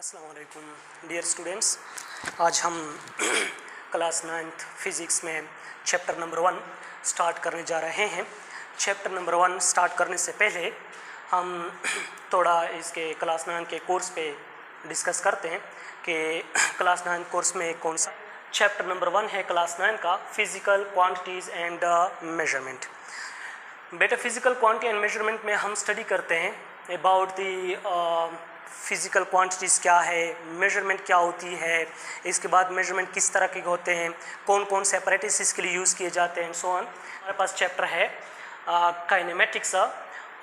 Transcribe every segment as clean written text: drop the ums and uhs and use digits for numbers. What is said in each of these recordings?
अस्सलाम वालेकुम dear students, आज हम क्लास 9th फिज़िक्स में चैप्टर नंबर 1 स्टार्ट करने जा रहे हैं। चैप्टर नंबर 1 स्टार्ट करने से पहले हम थोड़ा इसके क्लास 9 के कोर्स पे डिस्कस करते हैं कि क्लास 9 कोर्स में कौन सा चैप्टर नंबर 1 है क्लास 9 का, फिज़िकल क्वांटिटीज़ एंड मेजरमेंट। बेटा, फिज़िकल क्वांटिटी एंड मेजरमेंट में हम स्टडी करते हैं अबाउट दी फिज़िकल क्वांटिटीज़ क्या है, मेजरमेंट क्या होती है, इसके बाद मेजरमेंट किस तरह के होते हैं, कौन कौन से अपैरेटस इसके लिए यूज़ किए जाते हैं, सो ऑन। हमारे पास चैप्टर है काइनेमेटिक्स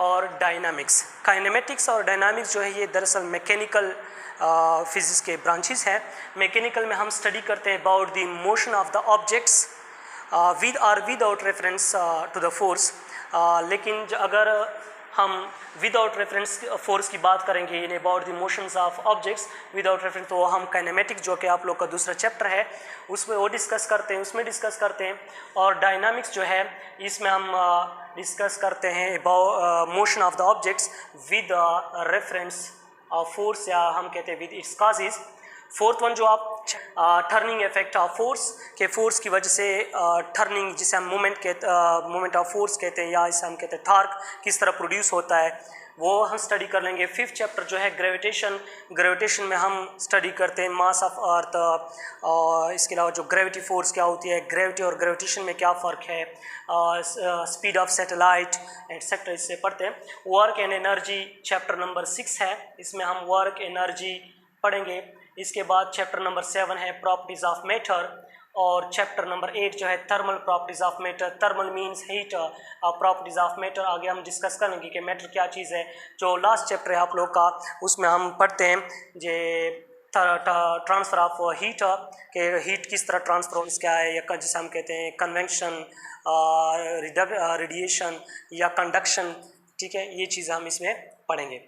और डायनामिक्स। काइनेमेटिक्स और डायनामिक्स जो है ये दरअसल मैकेनिकल फिज़िक्स के ब्रांचेस हैं। मैकेनिकल में हम स्टडी करते हैं about the motion of the objects with और without reference to the force. लेकिन अगर हम विदाउट रेफरेंस फोर्स की बात करेंगे in about the motions of objects without reference, तो हम काइनेमेटिक्स जो कि आप लोग का दूसरा चैप्टर है उसमें वो डिस्कस करते हैं। और डायनामिक्स जो है इसमें हम डिस्कस करते हैं about motion of the objects with reference force, या हम कहते हैं with its causes. Fourth one जो आप टर्निंग इफेक्ट ऑफ फोर्स के फोर्स की वजह से टर्निंग, जिसे हम मोमेंट ऑफ फोर्स कहते हैं, या इसे हम कहते हैं टॉर्क, किस तरह प्रोड्यूस होता है, वो हम स्टडी कर लेंगे। फिफ्थ चैप्टर जो है ग्रेविटेशन में हम स्टडी करते हैं मास ऑफ अर्थ, और इसके अलावा जो ग्रेविटी फोर्स क्या होती है, ग्रेविटी और ग्रेविटेशन में क्या फ़र्क है, स्पीड ऑफ सैटेलाइट एटसेट्रा, इससे पढ़ते हैं। Work and energy chapter number 6 है, इसमें हम वर्क एनर्जी पढ़ेंगे। इसके बाद चैप्टर नंबर 7 है प्रॉपर्टीज़ ऑफ मैटर, और चैप्टर नंबर 8 जो है thermal properties of matter. Thermal means heat, properties of matter आगे हम डिस्कस करेंगे कि मैटर क्या चीज़ है। जो लास्ट चैप्टर है आप लोग का उसमें हम पढ़ते हैं जे ट्रांसफ़र ऑफ हीट, के हीट किस तरह ट्रांसफर क्या है, या जिसे हम कहते हैं कन्वेक्शन, रेडिएशन या कंडक्शन। ठीक है, ये चीज़ें हम इसमें पढ़ेंगे।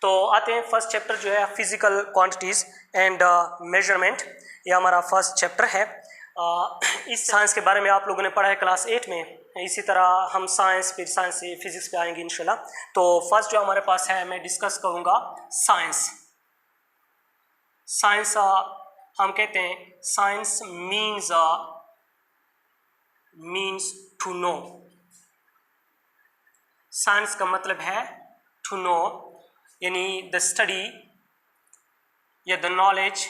तो आते हैं फर्स्ट चैप्टर जो है फिज़िकल क्वांटिटीज़ एंड मेजरमेंट, ये हमारा फर्स्ट चैप्टर है। इस साइंस के बारे में आप लोगों ने पढ़ा है क्लास 8 में, इसी तरह हम साइंस से फिज़िक्स पे आएंगे इंशाल्लाह। तो फर्स्ट जो हमारे पास है मैं डिस्कस करूँगा साइंस। हम कहते हैं science means to know. Science का मतलब है टू नो, यानी द स्टडी या the knowledge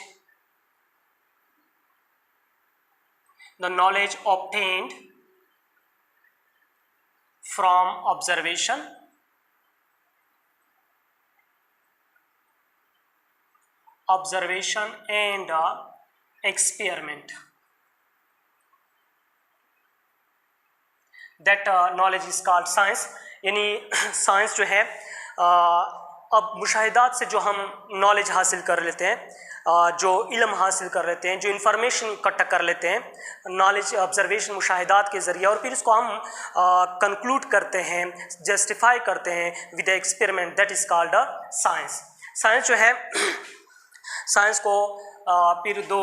obtained from observation and experiment. That knowledge is called science। यानी साइंस जो है अब मुशाहिदात से जो हम नॉलेज हासिल कर लेते हैं, जो इल्म हासिल कर लेते हैं, जो इन्फॉर्मेशन इकट्ठा कर लेते हैं, नॉलेज ऑब्जर्वेशन मुशाहिदात के ज़रिए, और फिर इसको हम कंक्लूड करते हैं, जस्टिफाई करते हैं with experiment, that is called science. Science जो है साइंस को फिर दो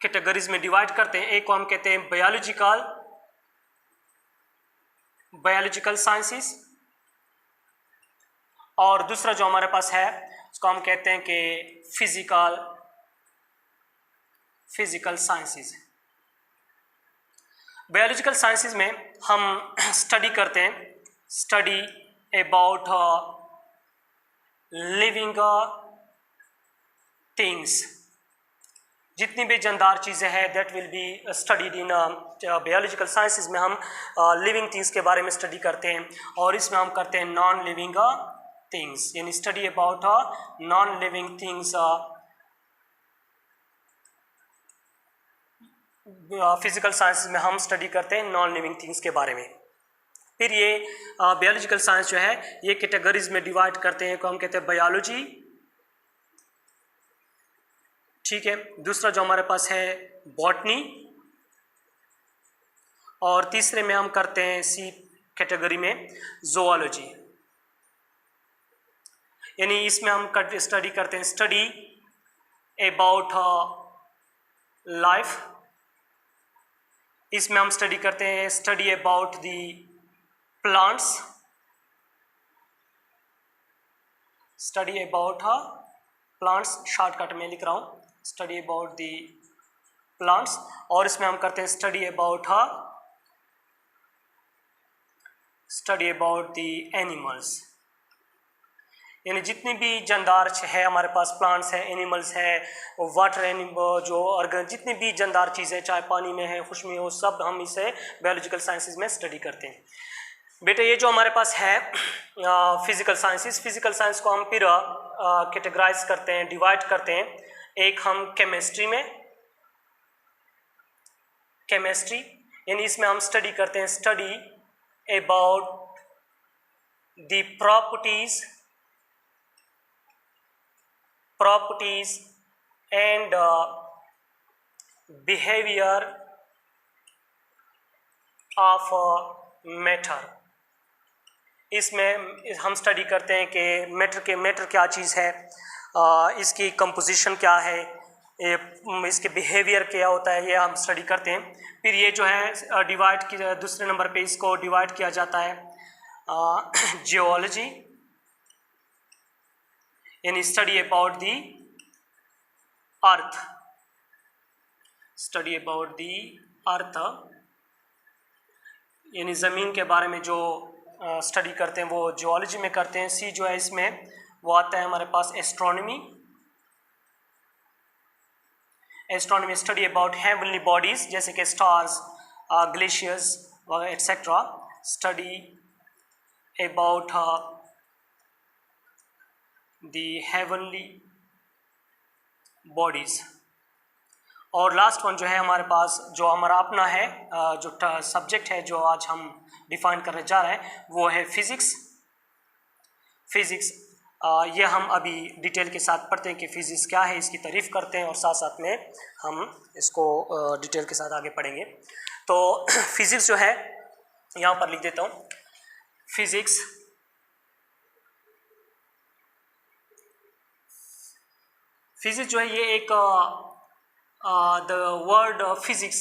कैटेगरीज में डिवाइड करते हैं। एक को हम कहते हैं बायोलॉजिकल साइंसेस, और दूसरा जो हमारे पास है उसको हम कहते हैं कि फिजिकल साइंसेस। बायोलॉजिकल साइंसेस में हम स्टडी करते अबाउट लिविंग थिंग्स। जितनी भी जानदार चीज़ें हैं that will be studied in biological sciences में हम लिविंग थिंग्स के बारे में स्टडी करते हैं, और इसमें हम करते हैं नॉन लिविंग थिंग्स, यानी study about non living things. Physical science में हम स्टडी करते हैं नॉन लिविंग थिंग्स के बारे में। फिर ये बायोलॉजिकल साइंस जो है ये कैटेगरीज में डिवाइड करते हैं, को हम कहते हैं बायोलॉजी। ठीक है, दूसरा जो हमारे पास है बॉटनी, और तीसरे में हम करते हैं सी कैटेगरी में जोलॉजी। यानी इसमें हम स्टडी करते हैं अबाउट लाइफ। इसमें हम स्टडी करते हैं about the plants, plants, shortcut में लिख रहा हूँ, स्टडी अबाउट दी प्लांट्स, और इसमें हम करते हैं स्टडी अबाउट दी एनिमल्स, यानी जितनी भी जानदार है हमारे पास, प्लांट्स है, एनिमल्स है, वाटर एनिमल जो ऑर्गन, जितनी भी जानदार चीज़ें चाहे पानी में है, खुश में हो, सब हम इसे बायोलॉजिकल साइंसेज में स्टडी करते हैं। बेटे ये जो हमारे पास है फिजिकल साइंसेस, फिजिकल साइंस को हम फिर कैटेगराइज करते हैं, डिवाइड करते हैं। एक हम केमिस्ट्री में, केमिस्ट्री यानी इसमें हम स्टडी करते हैं, study about the properties and behavior of matter। इसमें हम स्टडी करते हैं कि मैटर क्या चीज़ है, इसकी कंपोजिशन क्या है, इसके बिहेवियर क्या होता है, ये हम स्टडी करते हैं। फिर ये जो है डिवाइड किया, दूसरे नंबर पे इसको डिवाइड किया जाता है जियोलॉजी, यानी study about the earth, study about the earth यानी ज़मीन के बारे में जो स्टडी करते हैं वो जियोलॉजी में करते हैं। सी जो है इसमें वो आता है हमारे पास astronomy, astronomy study about heavenly bodies जैसे कि stars, glaciers etcetera, study about the heavenly bodies. और लास्ट वन जो है हमारे पास, जो हमारा अपना है, जो सब्जेक्ट है जो आज हम डिफाइन करने जा रहे हैं वो है फिजिक्स। फिजिक्स ये हम अभी डिटेल के साथ पढ़ते हैं कि फिजिक्स क्या है, इसकी तारीफ करते हैं, और साथ साथ में हम इसको डिटेल के साथ आगे पढ़ेंगे। तो फिजिक्स जो है यहाँ पर लिख देता हूँ, फिजिक्स फिजिक्स जो है ये एक the word physics,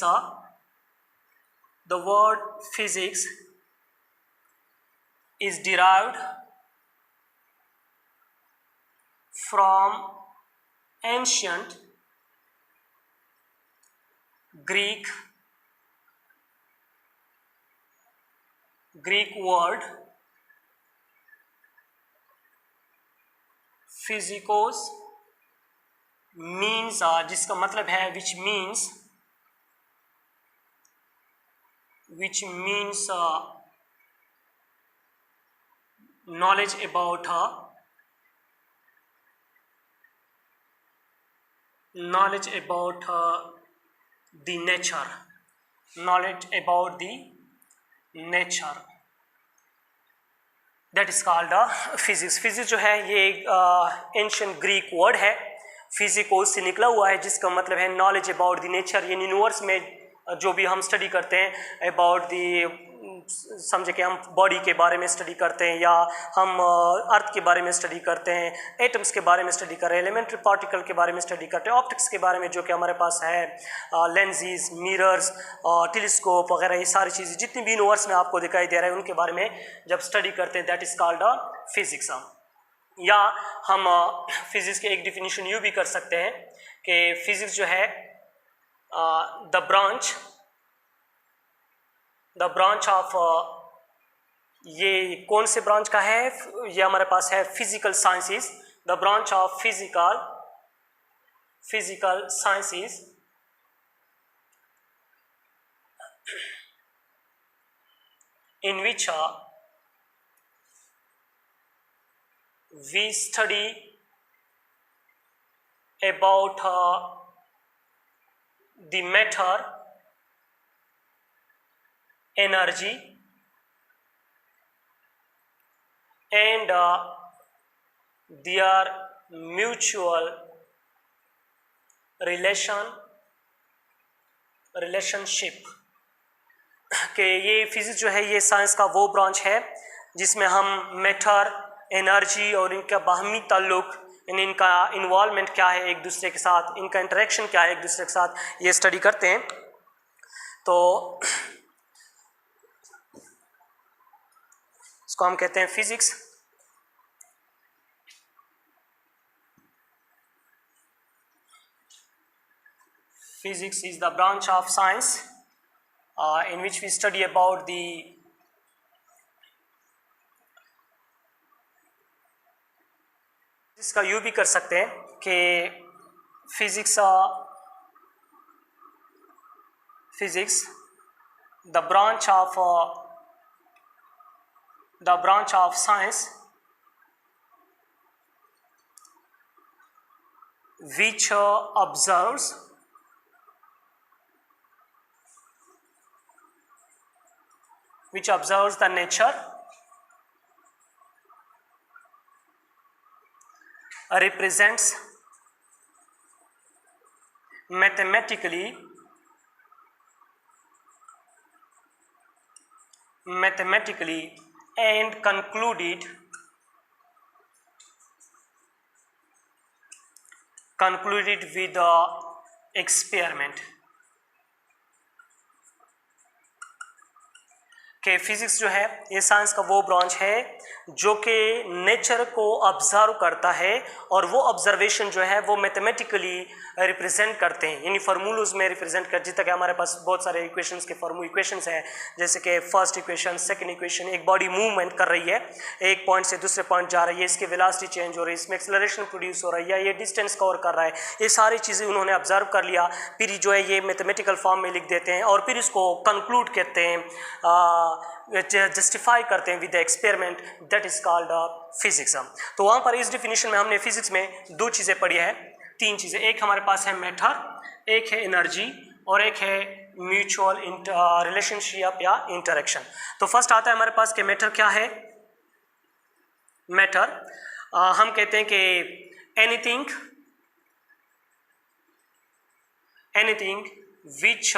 the word physics is derived from ancient Greek word physicos means, जिसका मतलब है which means knowledge about the nature, knowledge about the nature, that is called physics। Physics जो है ये एक एंशियंट ग्रीक वर्ड है, फिजिकोस से निकला हुआ है, जिसका मतलब है नॉलेज अबाउट द नेचर, यानी यूनिवर्स में जो भी हम स्टडी करते हैं अबाउट दी, समझे कि हम बॉडी के बारे में स्टडी करते हैं, या हम अर्थ के बारे में स्टडी करते हैं, एटम्स के बारे में स्टडी कर रहे हैं, एलिमेंट्री पार्टिकल के बारे में स्टडी करते हैं, ऑप्टिक्स के बारे में जो कि हमारे पास है, लेंसेज, मिरर्स, टेलीस्कोप वगैरह, ये सारी चीज़ें जितनी भी यूनिवर्स में आपको दिखाई दे रहा है उनके बारे में जब स्टडी करते हैं, दैट इज़ कॉल्ड फिजिक्स। या हम फिजिक्स के एक डिफिनीशन यूँ भी कर सकते हैं कि फिजिक्स जो है द ब्रांच ऑफ, ये कौन से ब्रांच का है, ये हमारे पास है physical sciences, the branch of physical sciences in which we study about the matter, energy and their mutual relationship। कि ये फिजिक्स जो है ये साइंस का वो ब्रांच है जिसमें हम मैटर, एनर्जी और इनका बाहमी ताल्लुक, यानी इनका इन्वॉल्वमेंट क्या है एक दूसरे के साथ, इनका इंटरेक्शन क्या है एक दूसरे के साथ, ये स्टडी करते हैं। तो इसको हम कहते हैं physics. Physics is the branch of science in which we study about the इसका यूँ भी कर सकते हैं कि physics the branch of science which observes the nature, represents mathematically and concluded with the experiment. कि फिजिक्स जो है ये साइंस का वो ब्रांच है जो कि नेचर को ऑब्जर्व करता है और वो ऑब्जर्वेशन जो है वो मैथमेटिकली रिप्रेजेंट करते हैं, यानी फार्मूलोज में रिप्रेजेंट कर, जितना कि हमारे पास बहुत सारे इक्वेशंस के इक्वेशंस हैं, जैसे कि फर्स्ट इक्वेशन, सेकंड इक्वेशन, एक बॉडी मूवमेंट कर रही है, एक पॉइंट से दूसरे पॉइंट जा रही है, इसकी वेलोसिटी चेंज हो रही है, इसमें एक्सेलरेशन प्रोड्यूस हो रही है, ये डिस्टेंस कवर कर रहा है, ये सारी चीज़ें उन्होंने ऑब्जर्व कर लिया, फिर जो है ये मैथमेटिकल फॉर्म में लिख देते हैं और फिर इसको कंक्लूड करते हैं, जस्टिफाई करते हैं with the experiment, that is called physics. तो वहाँ पर इस डिफिनीशन में हमने फिजिक्स में दो चीज़ें पढ़ी है, तीन चीज़ें, एक हमारे पास है मैटर, एक है एनर्जी और एक है म्यूचुअल रिलेशनशिप या इंटरेक्शन। तो फर्स्ट आता है हमारे पास कि मैटर क्या है। मैटर हम कहते हैं कि anything which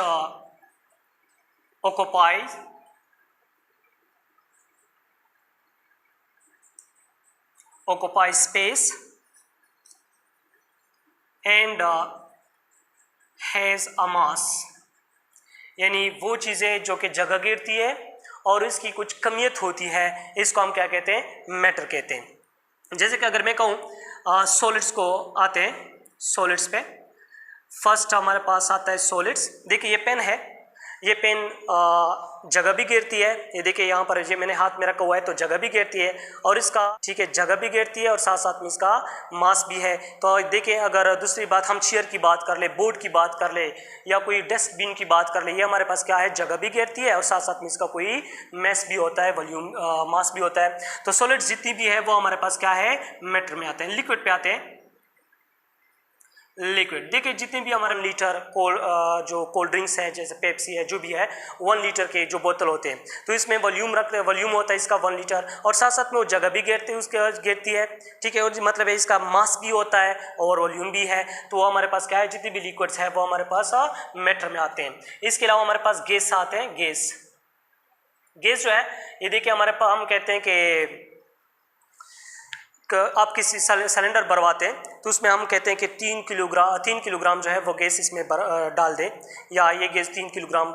occupies space and has a mass, यानी वो चीज़ें जो कि जगह गिरती है और इसकी कुछ कमियत होती है, इसको हम क्या कहते हैं, मैटर कहते हैं। जैसे कि अगर मैं कहूँ सॉलिड्स को आते हैं, सॉलिड्स पे फर्स्ट हमारे पास आता है सॉलिड्स। देखिए ये पेन है, ये पेन जगह भी घेरती है, ये देखिए यहाँ पर ये मैंने हाथ में रखा हुआ है तो जगह भी घेरती है और इसका ठीक है जगह भी घेरती है और साथ साथ में इसका मास भी है। तो देखिए अगर दूसरी बात हम चेयर की बात कर ले, बोर्ड की बात कर ले या कोई डस्टबिन की बात कर ले, ये हमारे पास क्या है, जगह भी घेरती है और साथ साथ में इसका कोई मैस भी होता है, वॉल्यूम मास भी होता है। तो सॉलिड्स जितनी भी है वो हमारे पास क्या है, मैटर में आते हैं। लिक्विड पे आते हैं, लिक्विड देखिए जितने भी हमारे लीटर जो कोल्ड ड्रिंक्स है, जैसे पेप्सी है, जो भी है 1 लीटर के जो बोतल होते हैं, तो इसमें वॉल्यूम रखते हैं, वॉल्यूम होता है इसका 1 लीटर और साथ साथ में वो जगह भी घेरते हैं, उसके घेरती है, ठीक है, और मतलब है इसका मास भी होता है और वॉल्यूम भी है। तो वो हमारे पास क्या है, जितनी भी लिक्विड्स है वो हमारे पास मैटर में आते हैं। इसके अलावा हमारे पास गैस आते हैं। गैस जो है ये देखिए हमारे पास, हम कहते हैं कि आप किसी सिलेंडर भरवाते हैं तो उसमें हम कहते हैं कि 3 किलोग्राम जो है वो गैस इसमें डाल दें, या ये गैस 3 किलोग्राम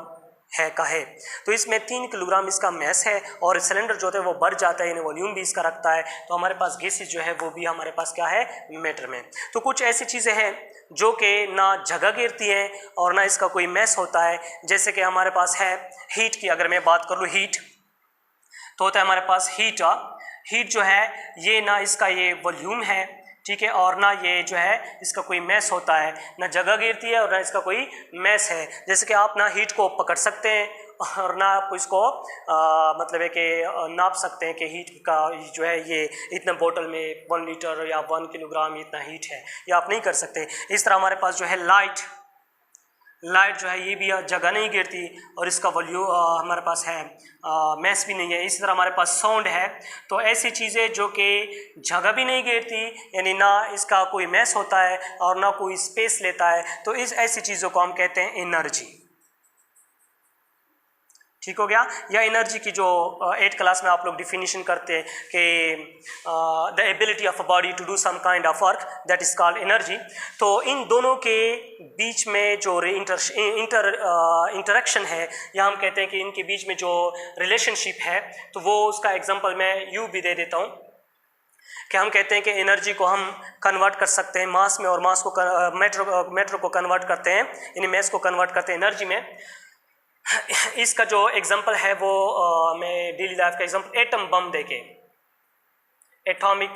है का है, तो इसमें 3 किलोग्राम इसका मैस है और सिलेंडर जो होता है वो बढ़ जाता है, यानी वॉल्यूम भी इसका रखता है। तो हमारे पास गैसेस जो है वो भी हमारे पास क्या है, मैटर में। तो कुछ ऐसी चीज़ें हैं जो कि ना जगह घेरती हैं और ना इसका कोई मैस होता है। जैसे कि हमारे पास है हीट की, अगर मैं बात कर लूँ हीट, तो होता है हमारे पास हीट जो है ये ना इसका ये वॉल्यूम है, ठीक है, और ना ये जो है इसका कोई मैस होता है, ना जगह घेरती है और ना इसका कोई मैस है। जैसे कि आप ना हीट को पकड़ सकते हैं और ना आप इसको मतलब है कि नाप सकते हैं कि हीट का जो है ये इतना बोतल में 1 लीटर या 1 किलोग्राम इतना हीट है, या आप नहीं कर सकते। इस तरह हमारे पास जो है लाइट जो है ये भी जगह नहीं घेरती और इसका वॉल्यूम हमारे पास है, मैस भी नहीं है। इसी तरह हमारे पास साउंड है, तो ऐसी चीज़ें जो कि जगह भी नहीं घेरती, यानी ना इसका कोई मैस होता है और ना कोई स्पेस लेता है, तो इस ऐसी चीज़ों को हम कहते हैं एनर्जी। ठीक हो गया। या एनर्जी की जो 8th क्लास में आप लोग डिफिनीशन करते हैं कि the ability of a body to do some kind of work, that is called energy. तो इन दोनों के बीच में जो इंटरेक्शन है, या हम कहते हैं कि इनके बीच में जो रिलेशनशिप है, तो वो उसका एग्जांपल मैं यूँ भी दे देता हूँ कि हम कहते हैं कि एनर्जी को हम कन्वर्ट कर सकते हैं मास में और मास को मैटर को कन्वर्ट करते हैं, यानी मास को कन्वर्ट करते हैं एनर्जी में। इसका जो एग्जांपल है वो मैं डेली लाइफ का एग्जांपल एटम बम देके, एटॉमिक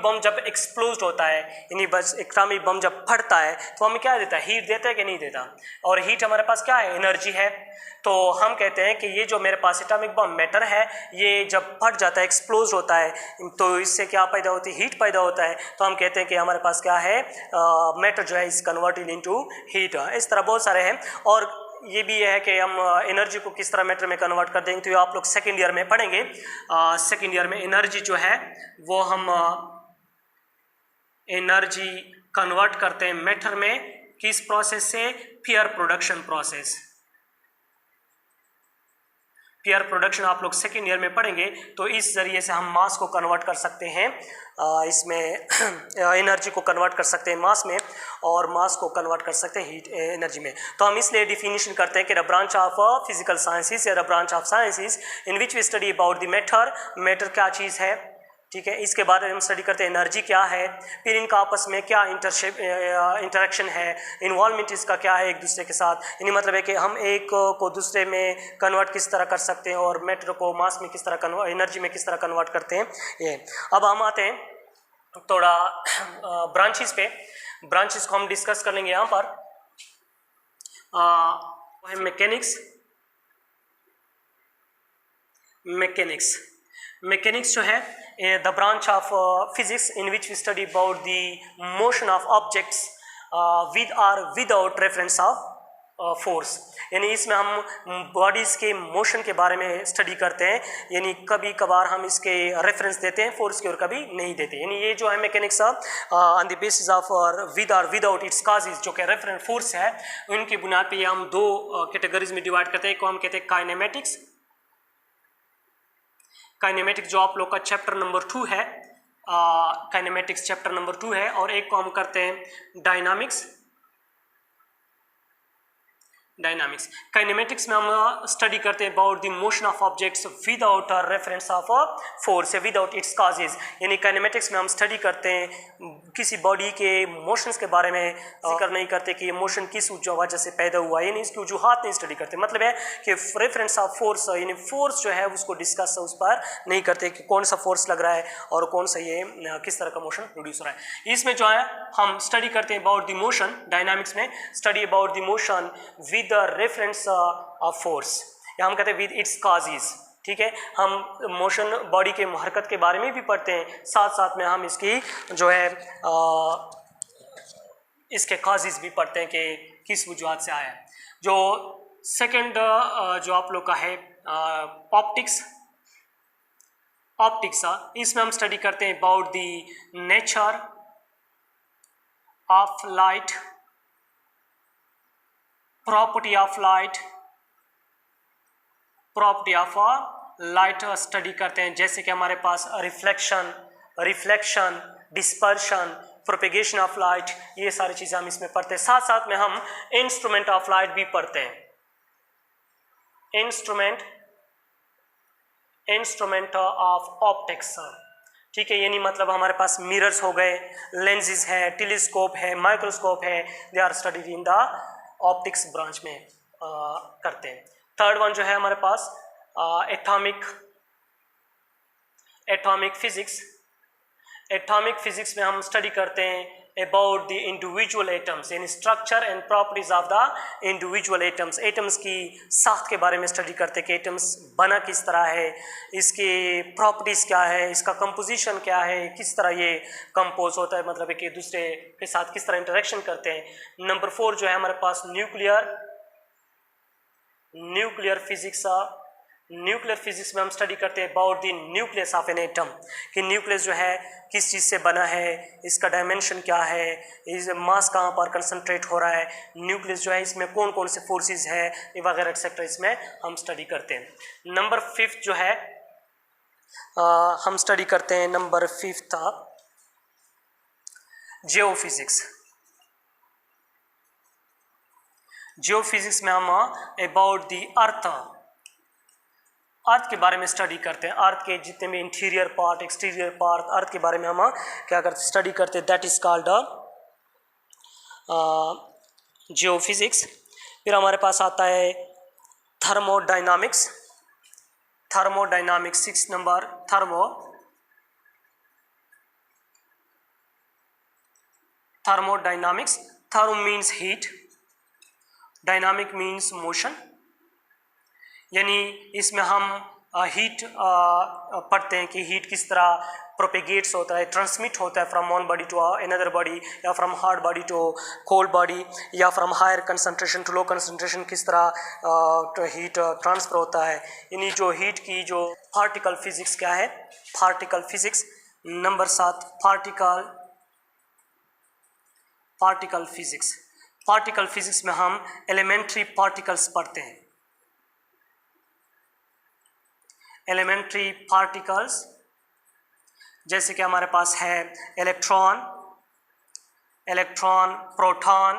बम जब एक्सप्लोज होता है, यानी बस एटॉमिक बम जब फटता है तो हमें क्या देता है, हीट देता है कि नहीं देता, और हीट हमारे पास क्या है, एनर्जी है। तो हम कहते हैं कि ये जो मेरे पास एटॉमिक बम मैटर है, ये जब फट जाता है, एक्सप्लोज होता है, तो इससे क्या पैदा होती है, हीट पैदा होता है। तो हम कहते हैं कि हमारे पास क्या है, मैटर जो है इज कन्वर्टेड इनटू हीट। इस तरह बहुत सारे हैं, और ये भी है कि हम एनर्जी को किस तरह मैटर में कन्वर्ट कर देंगे, तो ये आप लोग सेकेंड ईयर में पढ़ेंगे। सेकेंड ईयर में एनर्जी जो है वो हम एनर्जी कन्वर्ट करते हैं मैटर में, किस प्रोसेस से, peer production process. Peer production आप लोग सेकेंड ईयर में पढ़ेंगे। तो इस जरिए से हम मास को कन्वर्ट कर सकते हैं, इसमें एनर्जी को कन्वर्ट कर सकते हैं मास में, और मास को कन्वर्ट कर सकते हैं हीट एनर्जी में। तो हम इसलिए डिफिनीशन करते हैं कि the branch of physical sciences या the branch of sciences in which we study about the matter. Matter क्या चीज़ है, ठीक है, इसके बाद हम स्टडी करते हैं एनर्जी क्या है, फिर इनका आपस में क्या इंटरेक्शन है, इन्वॉल्वमेंट इसका क्या है एक दूसरे के साथ, यानी मतलब है कि हम एक को दूसरे में कन्वर्ट किस तरह कर सकते हैं, और मैटर को मास में किस तरह एनर्जी में किस तरह कन्वर्ट करते हैं ये। अब हम आते हैं थोड़ा ब्रांचेस पे। ब्रांचेस को हम डिस्कस कर लेंगे यहाँ पर। मैकेनिक्स जो है the branch of physics in which we study about the motion of objects with और विदाउट रेफरेंस ऑफ फोर्स, यानी इसमें हम बॉडीज़ के मोशन के बारे में स्टडी करते हैं, यानी कभी कभार हम इसके रेफरेंस देते हैं फोर्स के और कभी नहीं देते। यानी ये जो है mechanics on the basis of with और विदाउट इट्स काजेज, जो कि रेफरेंस फोर्स है, उनकी बुनियाद पे ये हम दो कैटेगरीज में डिवाइड करते हैं। एक को हम कहते हैं काइनेमेटिक्स, काइनेमेटिक्स जो आप लोग का चैप्टर नंबर 2 है, काइनेमेटिक्स चैप्टर नंबर 2 है, और एक को हम करते हैं डायनामिक्स। काइनेमेटिक्स में हम स्टडी करते हैं about the motion of objects without reference of force, without its causes, यानी काइनेमेटिक्स में हम स्टडी करते हैं किसी बॉडी के मोशंस के बारे में, जिक्र नहीं करते कि ये मोशन किस वजह से पैदा हुआ, यानी इसकी वजूहात नहीं स्टडी करते। मतलब है कि रेफरेंस ऑफ फोर्स, यानी फोर्स जो है उसको डिस्कस उस पर नहीं करते कि कौन सा फोर्स लग रहा है और कौन सा ये किस तरह का मोशन प्रोड्यूस हो रहा है। इसमें जो है हम स्टडी करते हैं अबाउट द मोशन, डायनामिक्स में study about the motion with the reference of force, या हम कहते हैं विद इट्स काजेज। ठीक है, हम मोशन बॉडी के हरकत के बारे में भी पढ़ते हैं, साथ साथ में हम इसकी जो है इसके काजेज भी पढ़ते हैं कि किस वजूहत से आया है। जो सेकंड जो आप लोग का है ऑप्टिक्स, इसमें हम स्टडी करते हैं about the nature of light, property of light study करते हैं, जैसे कि हमारे पास reflection, dispersion, propagation of light, ये सारी चीज़ें हम इसमें पढ़ते हैं। साथ साथ में हम इंस्ट्रूमेंट ऑफ लाइट भी पढ़ते हैं, इंस्ट्रूमेंट ऑफ ऑप्टिक्स। ठीक है, यानी मतलब हमारे पास मिरर्स हो गए, लेंसेज है, टेलीस्कोप है, माइक्रोस्कोप है, they are studied in the optics branch में करते हैं। थर्ड वन जो है हमारे पास एटॉमिक फिजिक्स में हम स्टडी करते हैं अबाउट द इंडिविजुअल एटम्स, यानी structure and properties of the individual atoms. Atoms की साख्त के बारे में स्टडी करते हैं कि एटम्स बना किस तरह है, इसकी प्रॉपर्टीज क्या है, इसका कंपोजिशन क्या है, किस तरह ये कंपोज होता है, मतलब है कि दूसरे के साथ किस तरह इंटरेक्शन करते हैं। नंबर 4 जो है हमारे पास न्यूक्लियर फिजिक्स में हम स्टडी करते हैं about the nucleus of an atom, कि न्यूक्लियस जो है किस चीज़ से बना है, इसका डायमेंशन क्या है, इस मास कहाँ पर कंसंट्रेट हो रहा है, न्यूक्लियस जो है इसमें कौन कौन से फोर्सेस है वगैरह एक्सेट्रा, इसमें हम स्टडी करते हैं। नंबर 5 जो है हम स्टडी करते हैं, नंबर 5 था जियोफिजिक्स में हम अबाउट द अर्थ के बारे में स्टडी करते हैं, अर्थ के जितने भी इंटीरियर पार्ट, एक्सटीरियर पार्ट, अर्थ के बारे में हम क्या करते स्टडी करते हैं, दैट इज कॉल्ड जियोफिजिक्स। फिर हमारे पास आता है thermodynamics. Thermodynamics 6 number, thermodynamics. Therm means heat, dynamic means motion, यानी इसमें हम हीट पढ़ते हैं कि हीट किस तरह प्रोपेगेट्स होता है, ट्रांसमिट होता है from one body to another body, या from hard body to cold body, या from higher concentration to low concentration किस तरह हीट ट्रांसफर होता है। यानी जो हीट की जो पार्टिकल फिजिक्स क्या है, particle physics number 7, particle physics. Particle physics में हम एलिमेंट्री पार्टिकल्स पढ़ते हैं, एलिमेंट्री पार्टिकल्स, जैसे कि हमारे पास है electron, proton,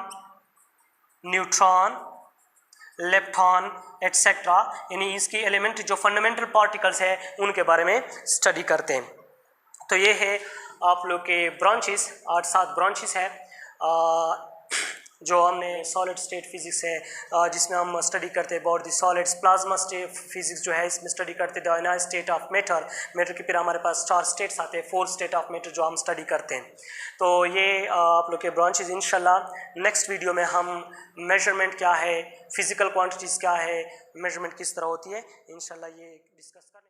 neutron, lepton etcetera. यानी इसकी एलिमेंट्री जो फंडामेंटल पार्टिकल्स है उनके बारे में स्टडी करते हैं। तो ये है आप लोग के ब्रांचेस, 8-7 ब्रांचेस है जो हमने सॉलिड स्टेट फिजिक्स है जिसमें हम स्टडी करते हैं about the solids. Plasma state physics जो है इसमें स्टडी करते हैं द स्टेट ऑफ मैटर के। फिर हमारे पास 4 स्टेट्स आते हैं, 4 स्टेट ऑफ मैटर जो हम स्टडी करते हैं। तो ये आप लोग के ब्रांचेस। इंशाल्लाह नेक्स्ट वीडियो में हम मेजरमेंट क्या है, फिजिकल क्वांटिटीज़ क्या है, मेजरमेंट किस तरह होती है, इंशाल्लाह ये डिस्कस करें।